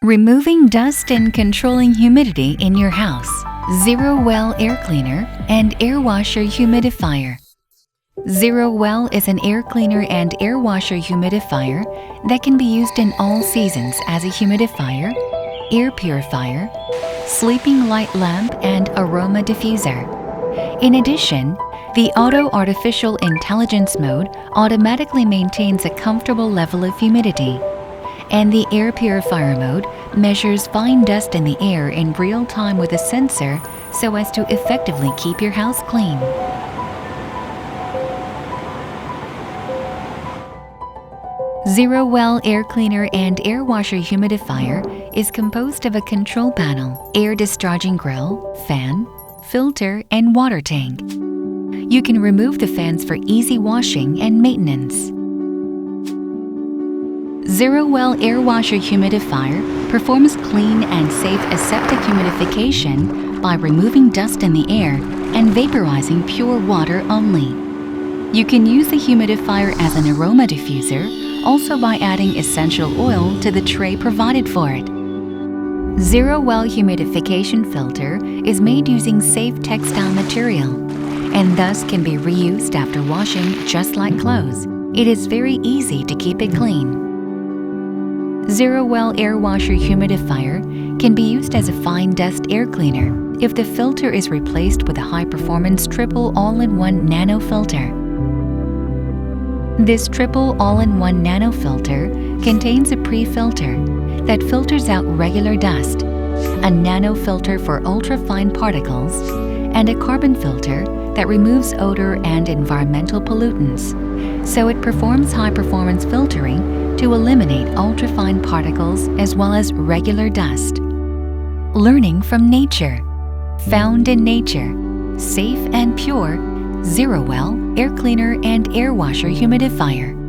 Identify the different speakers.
Speaker 1: Removing dust and controlling humidity in your house. ZEROWELL Air Cleaner and Airwasher Humidifier. ZEROWELL is an air cleaner and airwasher humidifier that can be used in all seasons as a humidifier, air purifier, sleeping light lamp, and aroma diffuser. In addition, the Auto Artificial Intelligence mode automatically maintains a comfortable level of humidity, and the air purifier mode measures fine dust in the air in real time with a sensor so as to effectively keep your house clean. ZEROWELL Air Cleaner and Airwasher Humidifier is composed of a control panel, air discharging grill, fan, filter, and water tank. You can remove the fans for easy washing and maintenance. ZEROWELL Airwasher Humidifier performs clean and safe aseptic humidification by removing dust in the air and vaporizing pure water only. You can use the humidifier as an aroma diffuser, also by adding essential oil to the tray provided for it. ZEROWELL humidification filter is made using safe textile material and thus can be reused after washing just like clothes. It is very easy to keep it clean. ZEROWELL Airwasher Humidifier can be used as a fine dust air cleaner if the filter is replaced with a high-performance triple all-in-one nano filter. This triple all-in-one nano filter contains a pre-filter that filters out regular dust, a nano filter for ultra-fine particles, and a carbon filter that removes odor and environmental pollutants, so it performs high-performance filtering to eliminate ultrafine particles as well as regular dust. Learning from nature. Found in nature. Safe and pure. ZEROWELL Air Cleaner and Airwasher Humidifier.